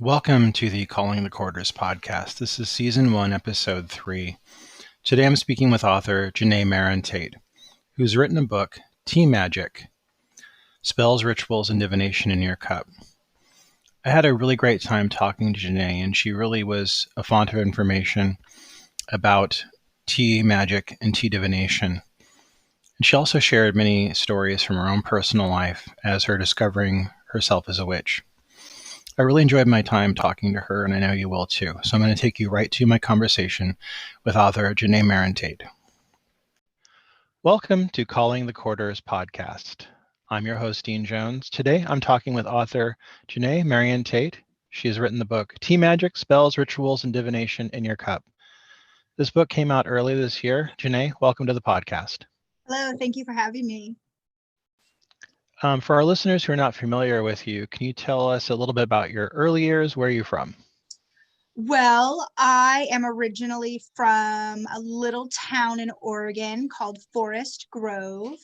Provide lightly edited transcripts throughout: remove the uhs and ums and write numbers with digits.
Welcome to the Calling the Quarters podcast. This is season 1, episode 3. Today I'm speaking with author Jenay Marontate, who's written a book, Tea Magic: Spells, Rituals, and Divination in Your Cup. I had a really great time talking to Jenay, and she really was a font of information about tea magic and tea divination. And she also shared many stories from her own personal life as her discovering herself as a witch. I really enjoyed my time talking to her, and I know you will too. So I'm going to take you right to my conversation with author Jenay Marontate. Welcome to Calling the Quarters podcast. I'm your host, Dean Jones. Today I'm talking with author Jenay Marontate. She has written the book Tea Magic: Spells, Rituals, and Divination in Your Cup. This book came out early this year. Jenay, welcome to the podcast. Hello, thank you for having me. For our listeners who are not familiar with you, can you tell us a little bit about your early years? Where are you from? Well, I am originally from a little town in Oregon called Forest Grove.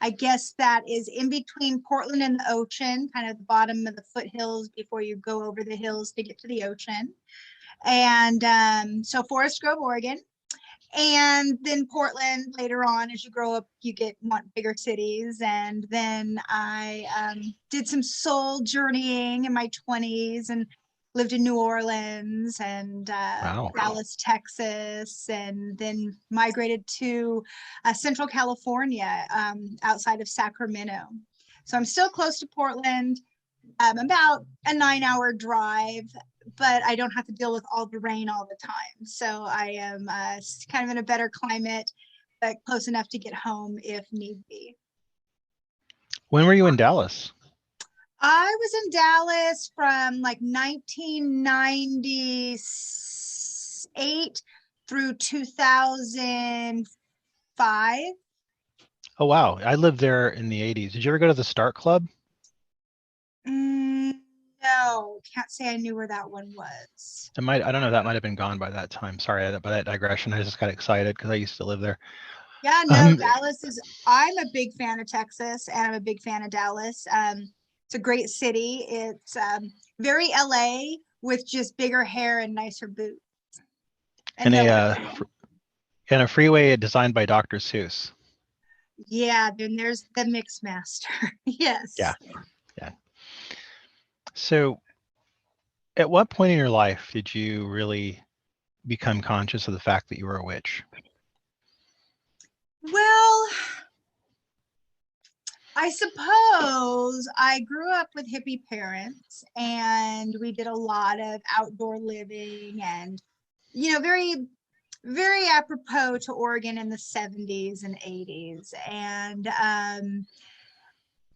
I guess that is in between Portland and the ocean, kind of the bottom of the foothills before you go over the hills to get to the ocean. And so Forest Grove, Oregon. And then Portland later on, as you grow up, you want bigger cities. And then I did some soul journeying in my 20s and lived in New Orleans and Wow. Dallas, Texas, and then migrated to Central California outside of Sacramento. So I'm still close to Portland, about a 9-hour drive, but I don't have to deal with all the rain all the time. So I am kind of in a better climate, but close enough to get home if need be. When were you in Dallas? I was in Dallas from like 1998 through 2005. Oh, wow. I lived there in the 80s. Did you ever go to the Start Club? No, can't say I knew where that one was. I don't know, that might have been gone by that time. Sorry by that digression. I just got excited because I used to live there. Yeah, no, I'm a big fan of Texas and I'm a big fan of Dallas. It's a great city. It's very LA with just bigger hair and nicer boots. And a freeway designed by Dr. Seuss. Yeah, then there's the Mix Master. Yes. Yeah. So at what point in your life did you really become conscious of the fact that you were a witch? Well, I suppose I grew up with hippie parents and we did a lot of outdoor living and, very, very apropos to Oregon in the 70s and 80s. And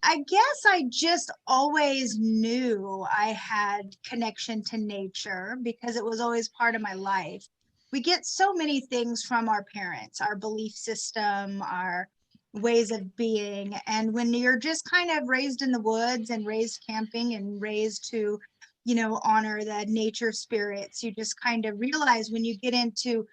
I guess I just always knew I had connection to nature because it was always part of my life. We get so many things from our parents, our belief system, our ways of being. And when you're just kind of raised in the woods and raised camping and raised to, honor the nature spirits, you just kind of realize when you get into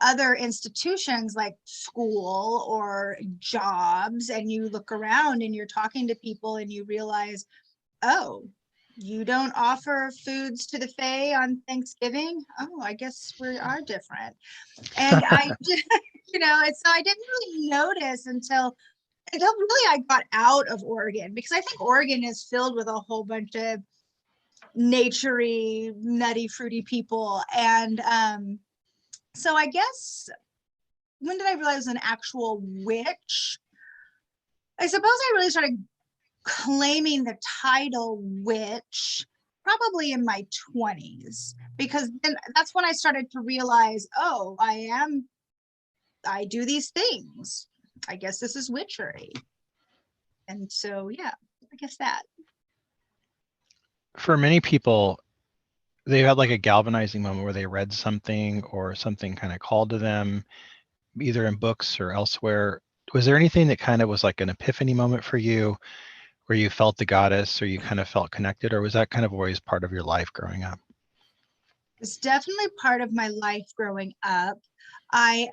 other institutions like school or jobs and you look around and you're talking to people and you realize, oh, you don't offer foods to the Fae on Thanksgiving? Oh, I guess we are different. And I just, and so I didn't really notice until really I got out of Oregon, because I think Oregon is filled with a whole bunch of naturey, nutty, fruity people. And so I guess, when did I realize I was an actual witch? I suppose I really started claiming the title witch probably in my 20s, because then that's when I started to realize, oh, I do these things. I guess this is witchery. And so, yeah, I guess that. For many people, they had like a galvanizing moment where they read something or something kind of called to them, either in books or elsewhere. Was there anything that kind of was like an epiphany moment for you where you felt the goddess or you kind of felt connected, or was that kind of always part of your life growing up? It's definitely part of my life growing up. Definitely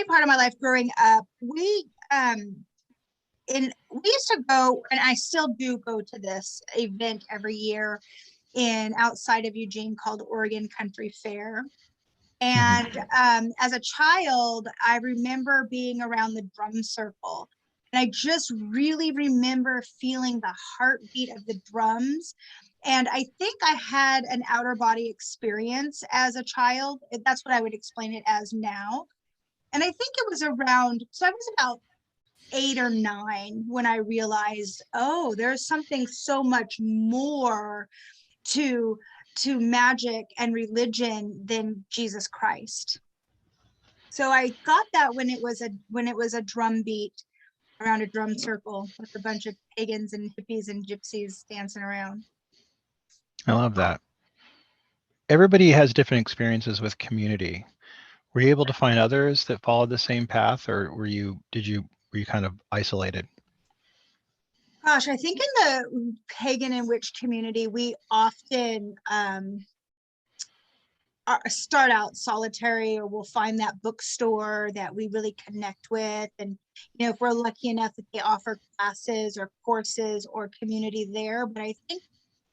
part of my life growing up. We we used to go, and I still do go to this event every year in outside of Eugene called Oregon Country Fair. And as a child, I remember being around the drum circle. And I just really remember feeling the heartbeat of the drums. And I think I had an outer body experience as a child. That's what I would explain it as now. And I think it was around, so I was about 8 or 9 when I realized, oh, there's something so much more to magic and religion than Jesus Christ. So I got that when it was a drum beat around a drum circle with a bunch of pagans and hippies and gypsies dancing around. I love that. Everybody has different experiences with community. Were you able to find others that followed the same path, or were you kind of isolated? Gosh, I think in the pagan and witch community, we often start out solitary, or we'll find that bookstore that we really connect with. And, if we're lucky enough that they offer classes or courses or community there. But I think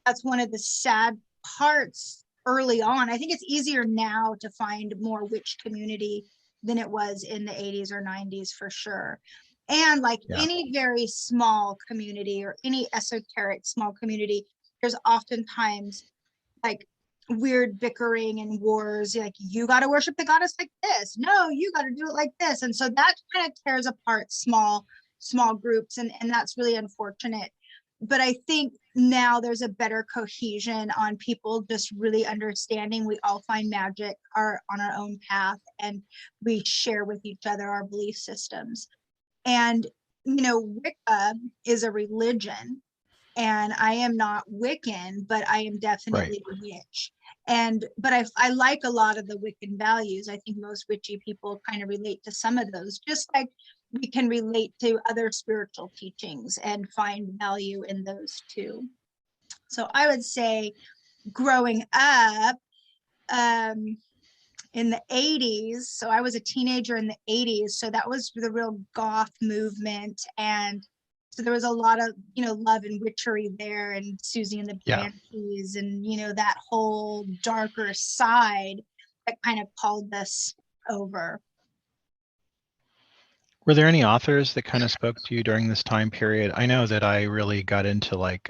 that's one of the sad parts early on. I think it's easier now to find more witch community than it was in the 80s or 90s for sure. And like any very small community or any esoteric small community, there's oftentimes like weird bickering and wars, like you got to worship the goddess like this, no, you got to do it like this. And so that kind of tears apart small groups, and that's really unfortunate. But I think now there's a better cohesion on people just really understanding we all find magic on our own path, and we share with each other our belief systems. And Wicca is a religion, and I am not Wiccan, but I am definitely a witch. But I like a lot of the Wiccan values. I think most witchy people kind of relate to some of those, just like we can relate to other spiritual teachings and find value in those too. So I would say growing up in the 80s, so I was a teenager in the 80s, so that was the real goth movement, and so there was a lot of love and witchery there, and Susie and the Banshees, and that whole darker side that kind of called us over. Were there any authors that kind of spoke to you during this time period? I know that I really got into like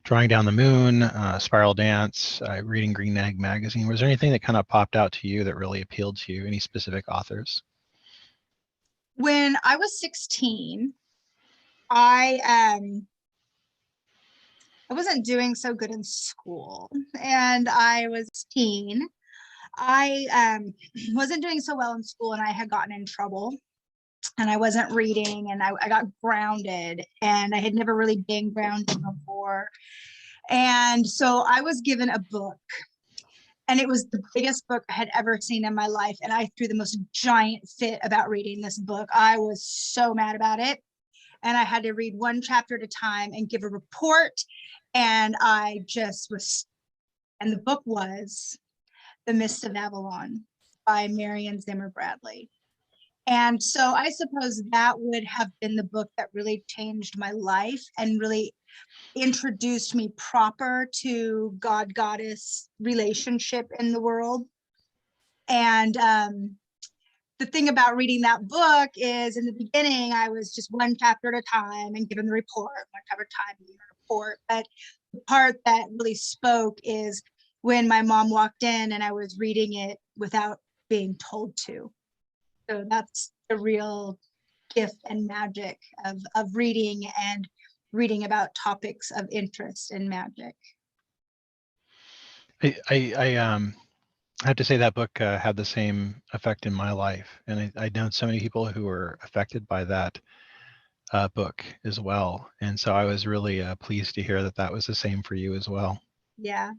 Drawing Down the Moon, Spiral Dance, reading Green Egg magazine. Was there anything that kind of popped out to you that really appealed to you? Any specific authors? When I was 16, I wasn't doing so good in school, and I was teen. I wasn't doing so well in school, and I had gotten in trouble, and I wasn't reading, and I got grounded, and I had never really been grounded before. And so I was given a book, and it was the biggest book I had ever seen in my life. And I threw the most giant fit about reading this book. I was so mad about it. And I had to read one chapter at a time and give a report. And I just was, and the book was The Mists of Avalon by Marion Zimmer Bradley. And so I suppose that would have been the book that really changed my life and really introduced me proper to God goddess relationship in the world. And the thing about reading that book is in the beginning, I was just one chapter at a time and given the report, one chapter at a time, given the report. But the part that really spoke is when my mom walked in and I was reading it without being told to. So that's the real gift and magic of reading and reading about topics of interest in magic. I have to say that book had the same effect in my life, and I know so many people who were affected by that book as well. And so I was really pleased to hear that that was the same for you as well. Yeah.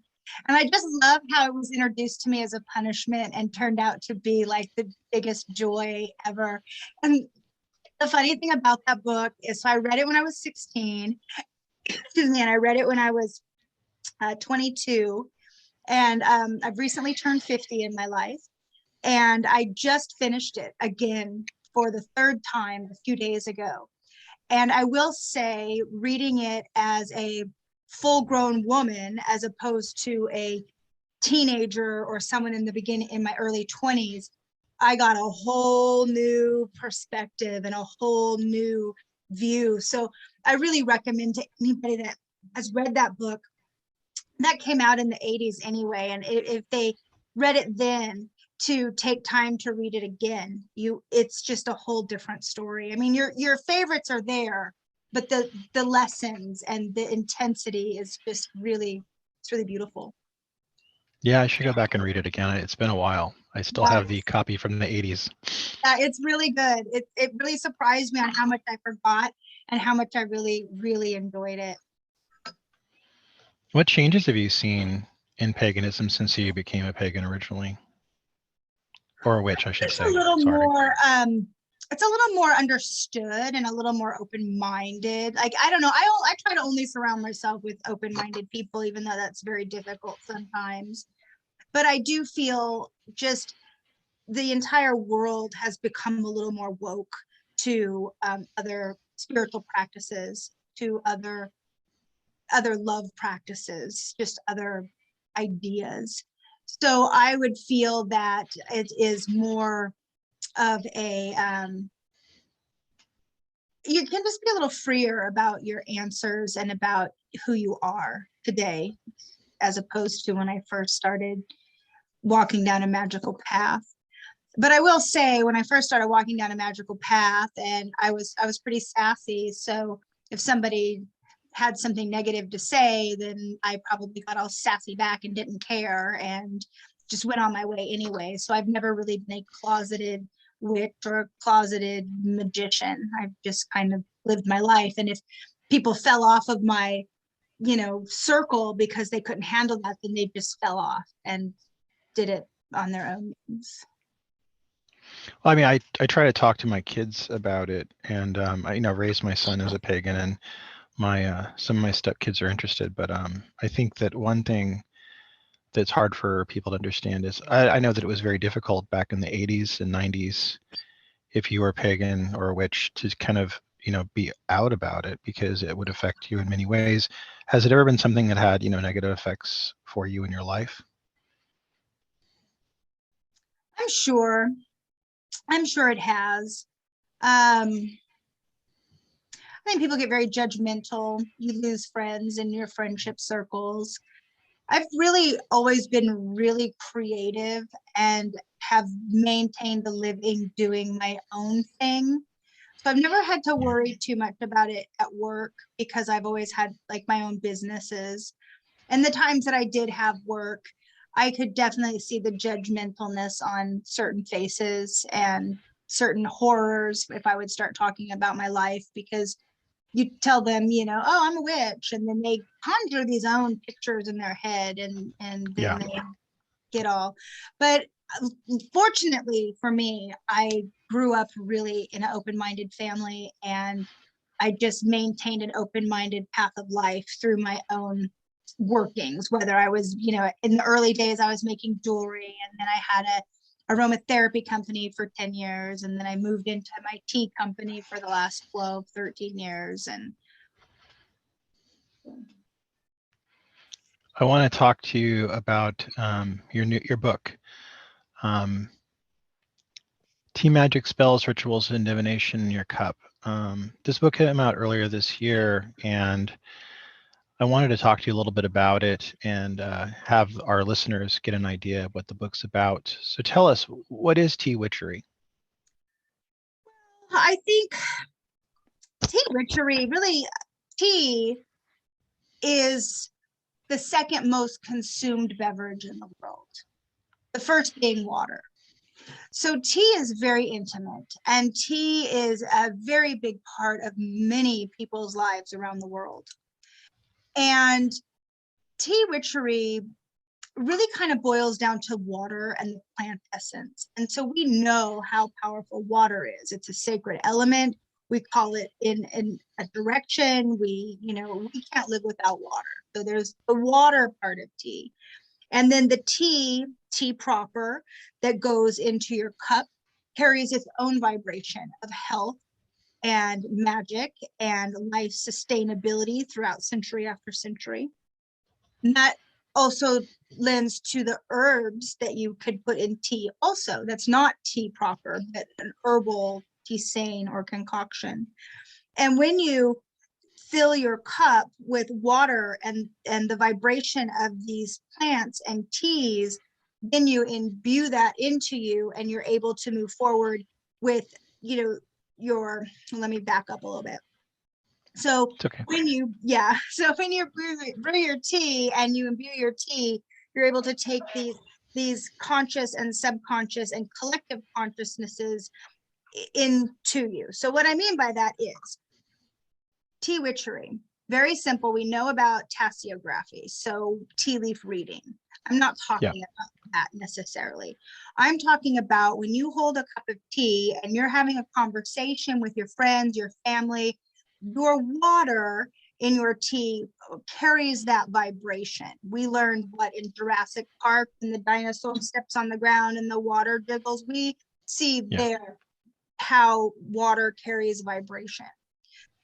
And I just love how it was introduced to me as a punishment and turned out to be like the biggest joy ever. And the funny thing about that book is, so I read it when I was 16, excuse me, and I read it when I was 22. And I've recently turned 50 in my life. And I just finished it again for the third time a few days ago. And I will say, reading it as a full-grown woman, as opposed to a teenager or someone in the beginning, in my early 20s, I got a whole new perspective and a whole new view. So I really recommend to anybody that has read that book. That came out in the 80s anyway, and if they read it then, to take time to read it again, it's just a whole different story. I mean, your favorites are there, but the lessons and the intensity is just really, it's really beautiful. Yeah, I should go back and read it again. It's been a while. I still have the copy from the 80s. Yeah, it's really good. It really surprised me on how much I forgot and how much I really, really enjoyed it. What changes have you seen in paganism since you became a pagan originally? Or a witch, I should say. A little Sorry. more it's a little more understood and a little more open-minded. Like, I don't know, I try to only surround myself with open-minded people, even though that's very difficult sometimes. But I do feel just the entire world has become a little more woke to other spiritual practices, to other love practices, just other ideas. So I would feel that it is more of a you can just be a little freer about your answers and about who you are today, as opposed to when I first started walking down a magical path. But I will say, when I first started walking down a magical path, and I was pretty sassy, so if somebody had something negative to say, then I probably got all sassy back and didn't care and just went on my way anyway. So I've never really been a closeted witch or a closeted magician. I've just kind of lived my life. And if people fell off of my, circle because they couldn't handle that, then they just fell off and did it on their own means. Well, I mean, I try to talk to my kids about it, and I raised my son as a pagan, and my some of my stepkids are interested. But I think that one thing that's hard for people to understand is I know that it was very difficult back in the 80s and 90s if you were a pagan or a witch to kind of be out about it because it would affect you in many ways. Has it ever been something that had negative effects for you in your life? I'm sure. I'm sure it has. I think people get very judgmental. You lose friends in your friendship circles. I've really always been really creative and have maintained the living doing my own thing. So I've never had to worry too much about it at work because I've always had like my own businesses. And the times that I did have work, I could definitely see the judgmentalness on certain faces and certain horrors if I would start talking about my life, because you tell them, oh, I'm a witch, and then they conjure these own pictures in their head, and then they get all. But fortunately for me, I grew up really in an open-minded family, and I just maintained an open-minded path of life through my own workings, whether I was, in the early days, I was making jewelry, and then I had a aromatherapy company for 10 years. And then I moved into my tea company for the last 12, 13 years. And I want to talk to you about your book, Tea Magic Spells, Rituals, and Divination in Your Cup. This book came out earlier this year, and I wanted to talk to you a little bit about it and have our listeners get an idea of what the book's about. So tell us, what is tea witchery? I think tea witchery, really, tea is the second most consumed beverage in the world, the first being water. So tea is very intimate, and tea is a very big part of many people's lives around the world. And tea witchery really kind of boils down to water and the plant essence. And so we know how powerful water is. It's a sacred element. We call it in a direction. We can't live without water. So there's the water part of tea. And then the tea proper that goes into your cup carries its own vibration of health and magic and life sustainability throughout century after century. And that also lends to the herbs that you could put in tea also. That's not tea proper, but an herbal tisane or concoction. And when you fill your cup with water and the vibration of these plants and teas, then you imbue that into you and you're able to move forward with, you know, let me back up a little bit. So okay. when you brew your tea and you imbue your tea, you're able to take these conscious and subconscious and collective consciousnesses into you. So what I mean by that is tea witchery. Very simple. We know about tasseography, so tea leaf reading. I'm not talking about that necessarily. I'm talking about when you hold a cup of tea and you're having a conversation with your friends, your family, your water in your tea carries that vibration. We learned what in Jurassic Park, when the dinosaur steps on the ground and the water jiggles, we see there how water carries vibration.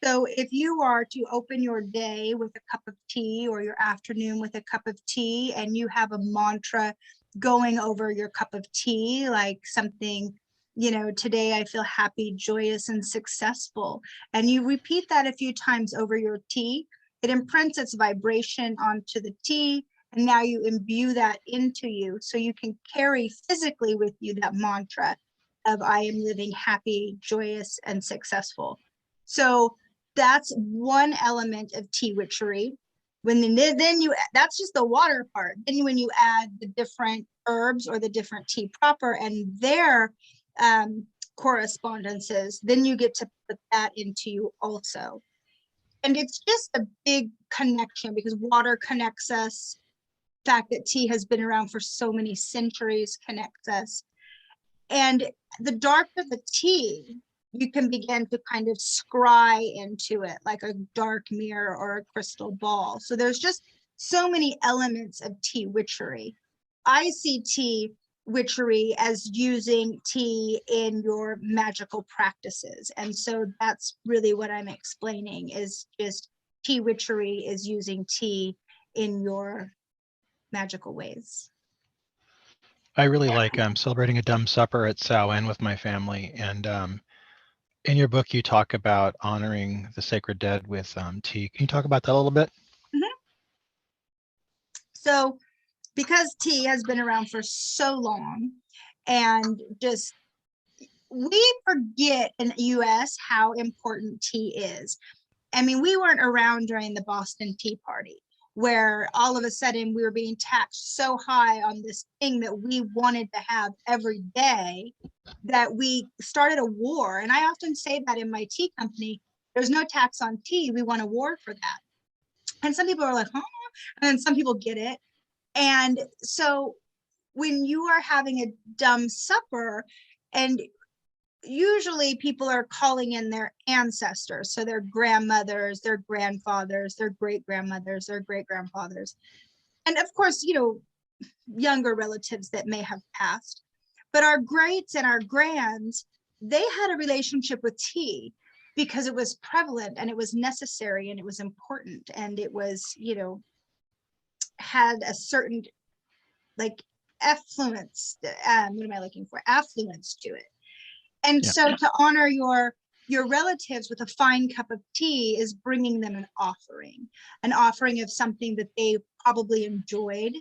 So if you are to open your day with a cup of tea or your afternoon with a cup of tea and you have a mantra going over your cup of tea, like something, you know, today I feel happy, joyous, and successful, and you repeat that a few times over your tea, it imprints its vibration onto the tea, and now you imbue that into you so you can carry physically with you that mantra of I am living happy, joyous, and successful. So that's one element of tea witchery. Then you, that's just the water part. Then when you add the different herbs or the different tea proper and their correspondences, then you get to put that into you also. And it's just a big connection because water connects us. The fact that tea has been around for so many centuries connects us. And the darker the tea, you can begin to kind of scry into it like a dark mirror or a crystal ball. So there's just so many elements of tea witchery. I see tea witchery as using tea in your magical practices. And so that's really what I'm explaining is just tea witchery is using tea in your magical ways. I really like celebrating a dumb supper at Samhain with my family. And in your book, you talk about honoring the sacred dead with tea. Can you talk about that a little bit? Mm-hmm. So because tea has been around for so long and just we forget in the US how important tea is. I mean, we weren't around during the Boston Tea Party, where all of a sudden we were being taxed so high on this thing that we wanted to have every day that we started a war. And I often say that in my tea company, there's no tax on tea. We want a war for that. And some people are like, huh? And then some people get it. And so when you are having a dumb supper, and usually people are calling in their ancestors, so their grandmothers, their grandfathers, their great grandmothers, their great grandfathers, and of course, you know, younger relatives that may have passed. But our greats and our grands, they had a relationship with tea because it was prevalent and it was necessary and it was important and it was, you know, had a certain like affluence. What am I looking for? Affluence to it. And so to honor your relatives with a fine cup of tea is bringing them an offering of something that they probably enjoyed,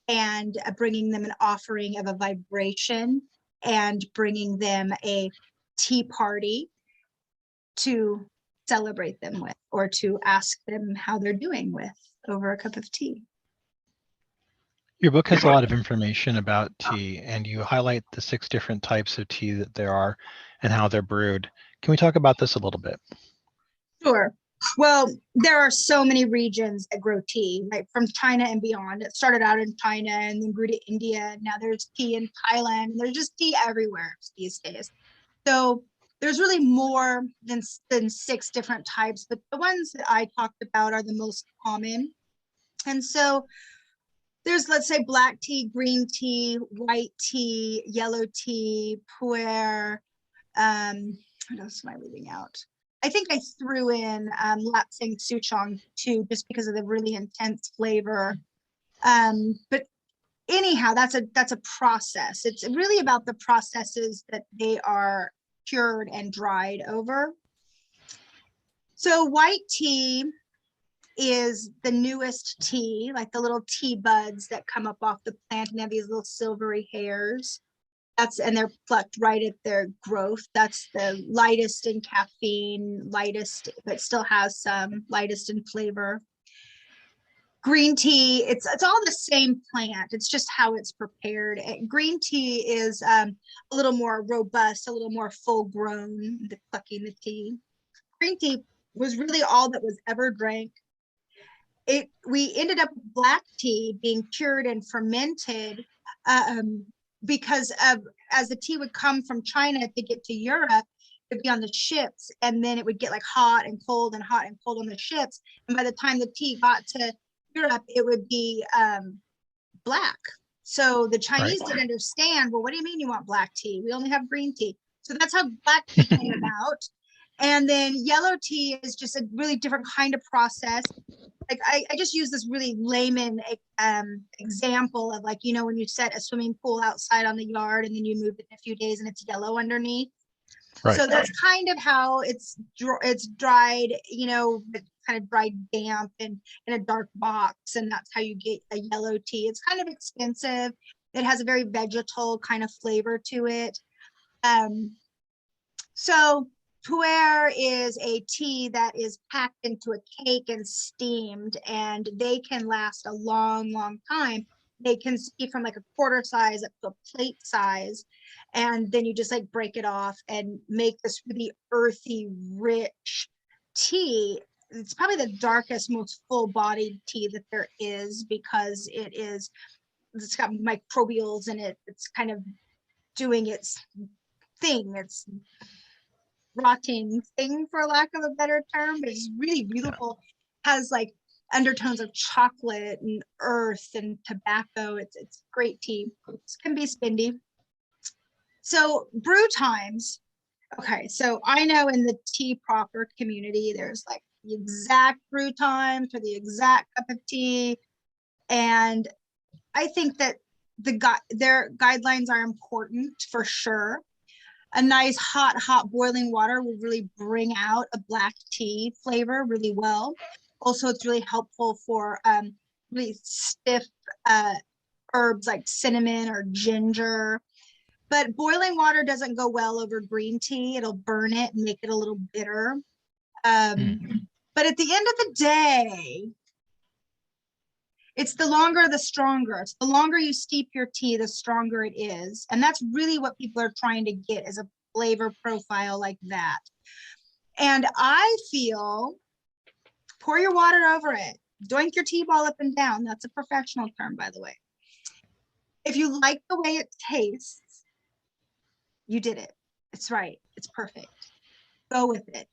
and bringing them an offering of a vibration, and bringing them a tea party to celebrate them with, or to ask them how they're doing with over a cup of tea. Your book has a lot of information about tea, and you highlight the 6 different types of tea that there are and how they're brewed. Can we talk about this a little bit? Sure. Well, there are so many regions that grow tea, like from China and beyond. It started out in China and then grew to India. Now there's tea in Thailand. And there's just tea everywhere these days. So there's really more than 6 different types, but the ones that I talked about are the most common. And so there's, let's say, black tea, green tea, white tea, yellow tea, pu'er. What else am I leaving out? I think I threw in lapsang souchong too, just because of the really intense flavor. But anyhow, that's a process. It's really about the processes that they are cured and dried over. So white tea is the newest tea, like the little tea buds that come up off the plant and have these little silvery hairs. And they're plucked right at their growth. That's the lightest in caffeine, lightest, but still has some, lightest in flavor. Green tea, it's all the same plant. It's just how it's prepared. Green tea is a little more robust, a little more full grown, the plucking the tea. Green tea was really all that was ever drank. We ended up with black tea being cured and fermented because of, as the tea would come from China to get to Europe, it'd be on the ships, and then it would get like hot and cold and hot and cold on the ships. And by the time the tea got to Europe, it would be black. So the Chinese didn't understand, well, what do you mean you want black tea? We only have green tea. So that's how black tea came about. And then yellow tea is just a really different kind of process. Like I just use this really layman example of, like, you know, when you set a swimming pool outside on the yard and then you move it in a few days and it's yellow underneath. Right. So that's kind of how it's dried, you know, kind of dried damp and in a dark box, and that's how you get a yellow tea. It's kind of expensive. It has a very vegetal kind of flavor to it. So pu'er is a tea that is packed into a cake and steamed, and they can last a long, long time. They can be from like a quarter size up to a plate size. And then you just like break it off and make this really earthy, rich tea. It's probably the darkest, most full-bodied tea that there is, because it's got microbials in it. It's kind of doing its thing. It's rotting thing, for lack of a better term, but it's really beautiful. Has like undertones of chocolate and earth and tobacco. It's great tea. It can be spendy. So brew times. Okay, so I know in the tea proper community, there's like the exact brew time for the exact cup of tea. And I think that their guidelines are important for sure. A nice hot boiling water will really bring out a black tea flavor really well. Also, it's really helpful for really stiff herbs like cinnamon or ginger. But boiling water doesn't go well over green tea. It'll burn it and make it a little bitter. But at the end of the day, it's the longer, the stronger. It's the longer you steep your tea, the stronger it is. And that's really what people are trying to get, is a flavor profile like that. And I feel, pour your water over it. Doink your tea ball up and down. That's a professional term, by the way. If you like the way it tastes, you did it. It's right. It's perfect. Go with it.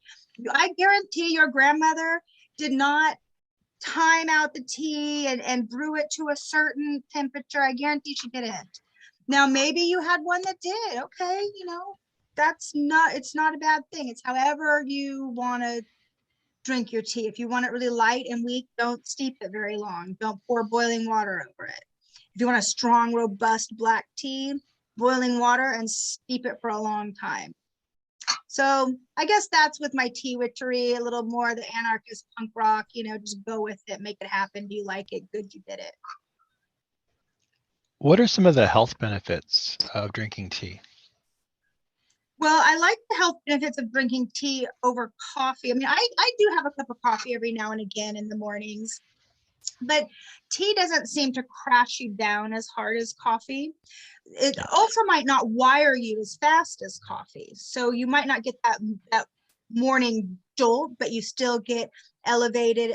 I guarantee your grandmother did not time out the tea and brew it to a certain temperature. I guarantee she didn't. Now, maybe you had one that did. Okay, you know, it's not a bad thing. It's however you want to drink your tea. If you want it really light and weak, don't steep it very long. Don't pour boiling water over it. If you want a strong, robust black tea, boiling water and steep it for a long time. So I guess that's with my tea witchery, a little more the anarchist punk rock, you know, just go with it, make it happen. Do you like it? Good, you did it. What are some of the health benefits of drinking tea? Well, I like the health benefits of drinking tea over coffee. I mean, I do have a cup of coffee every now and again in the mornings, but tea doesn't seem to crash you down as hard as coffee. It also might not wire you as fast as coffee. So you might not get that morning jolt, but you still get elevated,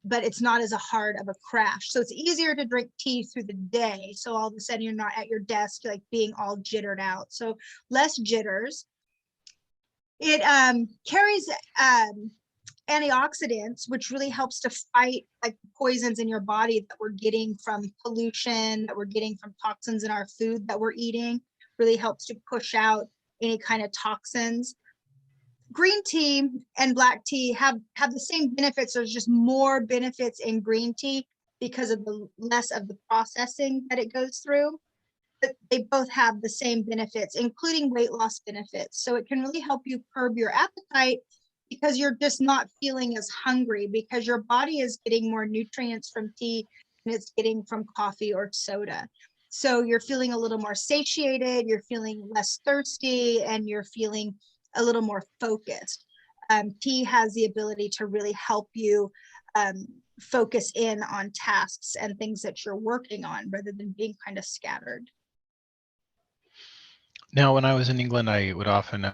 but it's not as hard of a crash. So it's easier to drink tea through the day. So all of a sudden you're not at your desk, like being all jittered out. So less jitters. It carries antioxidants, which really helps to fight like poisons in your body that we're getting from pollution, that we're getting from toxins in our food that we're eating. Really helps to push out any kind of toxins. green tea and black tea have the same benefits. There's just more benefits in green tea because of the less of the processing that it goes through. But they both have the same benefits, including weight loss benefits. So it can really help you curb your appetite because you're just not feeling as hungry, because your body is getting more nutrients from tea than it's getting from coffee or soda. So you're feeling a little more satiated, you're feeling less thirsty, and you're feeling a little more focused. Tea has the ability to really help you focus in on tasks and things that you're working on rather than being kind of scattered. Now, when I was in England, I would often,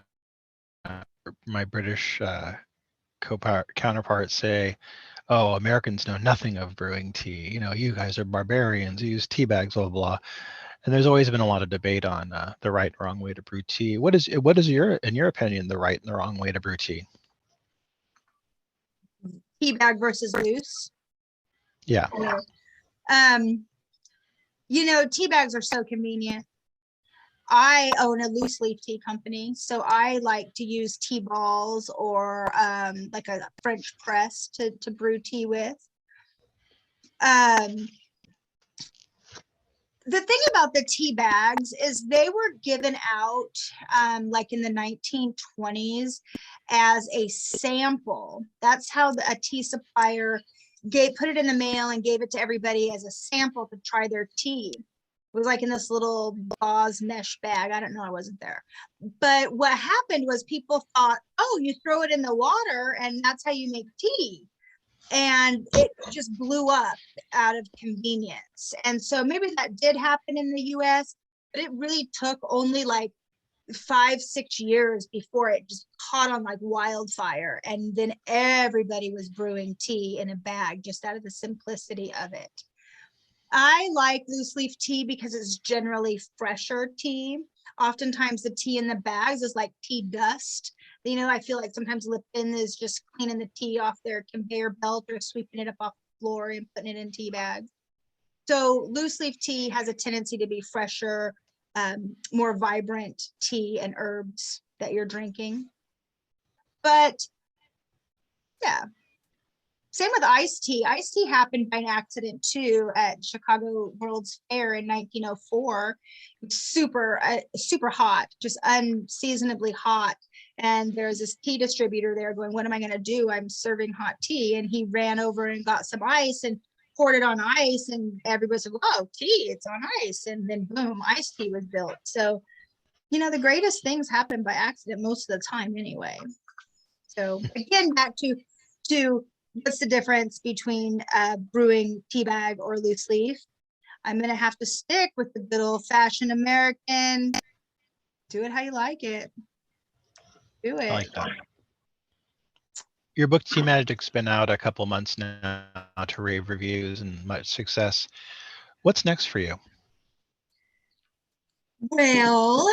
my British counterparts say, oh, Americans know nothing of brewing tea. You know, you guys are barbarians. You use tea bags, blah, blah, blah. And there's always been a lot of debate on the right and wrong way to brew tea. What is in your opinion, the right and the wrong way to brew tea? Tea bag versus loose. Yeah. You know, tea bags are so convenient. I own a loose leaf tea company, so I like to use tea balls or like a French press to brew tea with. The thing about the tea bags is they were given out like in the 1920s as a sample. That's how a tea supplier put it in the mail and gave it to everybody as a sample to try their tea. It was like in this little gauze mesh bag. I don't know, I wasn't there. But what happened was people thought, oh, you throw it in the water and that's how you make tea. And it just blew up out of convenience. And so maybe that did happen in the US, but it really took only like 5-6 years before it just caught on like wildfire. And then everybody was brewing tea in a bag just out of the simplicity of it. I like loose leaf tea because it's generally fresher tea. Oftentimes the tea in the bags is like tea dust. You know, I feel like sometimes Lipton is just cleaning the tea off their conveyor belt or sweeping it up off the floor and putting it in tea bags. So loose leaf tea has a tendency to be fresher, more vibrant tea and herbs that you're drinking. But yeah. Same with iced tea. Iced tea happened by an accident too at Chicago World's Fair in 1904. Super hot, just unseasonably hot. And there's this tea distributor there going, what am I going to do? I'm serving hot tea. And he ran over and got some ice and poured it on ice. And everybody said, oh, tea, it's on ice. And then boom, iced tea was built. So, you know, the greatest things happen by accident most of the time anyway. So again, back to what's the difference between brewing tea bag or loose leaf? I'm going to have to stick with the good old fashioned American. Do it how you like it. Do it. I like that. Your book Tea Magic's been out a couple months now to rave reviews and much success. What's next for you? Well,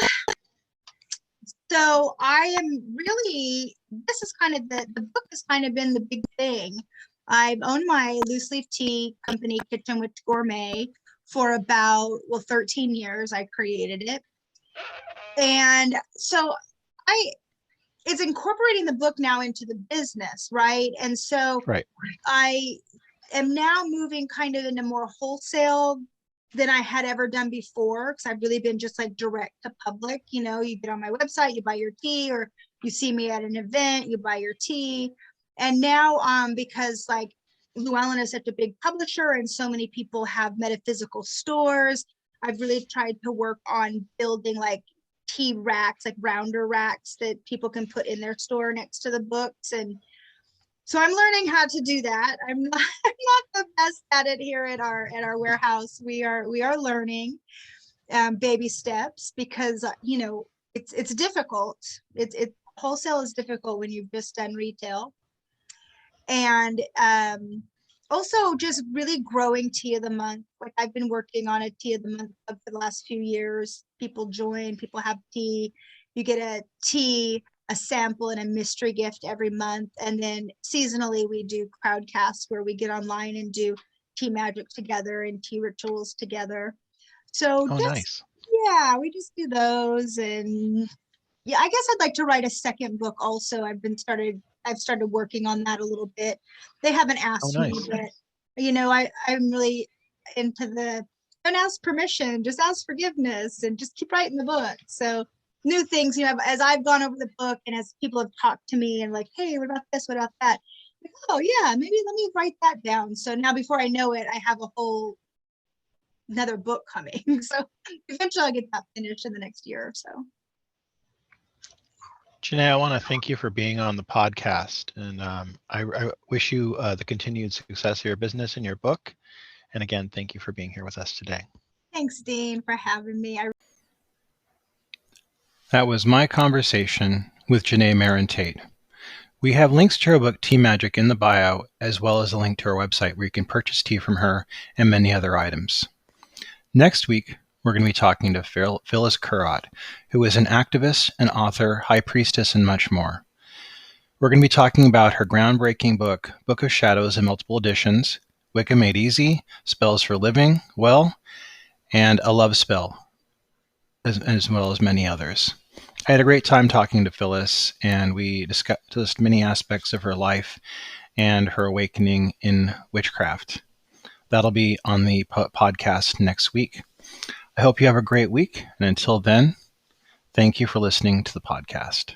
so I am really, this is kind of the book has kind of been the big thing. I've owned my loose leaf tea company, Witch Gourmet, for about, 13 years. I created it. And so it's incorporating the book now into the business, right? And so right. I am now moving kind of into more wholesale than I had ever done before, because I've really been just like direct to public. You know, you get on my website, you buy your tea, or you see me at an event, you buy your tea. And now because like Llewellyn is such a big publisher and so many people have metaphysical stores, I've really tried to work on building like tea racks, like rounder racks that people can put in their store next to the books. And so I'm learning how to do that. I'm not the best at it here at our warehouse. We are learning baby steps, because you know it's difficult. It's wholesale is difficult when you've just done retail. And also just really growing tea of the month. Like I've been working on a tea of the month for the last few years. People join, people have tea. You get a tea, a sample, and a mystery gift every month. And then seasonally we do crowdcasts where we get online and do tea magic together and tea rituals together. So nice. Yeah, we just do those. And Yeah, I guess I'd like to write a second book also. I've started working on that a little bit. They haven't Oh, asked me, nice. but I'm really into the don't ask permission, just ask forgiveness and just keep writing the book. So new things, as I've gone over the book and as people have talked to me and like, hey, what about this? What about that? Like, oh yeah, maybe let me write that down. So now before I know it, I have a whole another book coming. So eventually I'll get that finished in the next year or so. Jenay, I want to thank you for being on the podcast, and I wish you the continued success of your business and your book. And again, thank you for being here with us today. Thanks, Dean, for having me. That was my conversation with Jenay Marontate. We have links to her book, Tea Magic, in the bio, as well as a link to her website where you can purchase tea from her and many other items. Next week, we're going to be talking to Phyllis Curott, who is an activist, an author, high priestess, and much more. We're going to be talking about her groundbreaking book, Book of Shadows in multiple editions, Wicca Made Easy, Spells for Living Well, and A Love Spell, as well as many others. I had a great time talking to Phyllis, and we discussed many aspects of her life and her awakening in witchcraft. That'll be on the podcast next week. I hope you have a great week, and until then, thank you for listening to the podcast.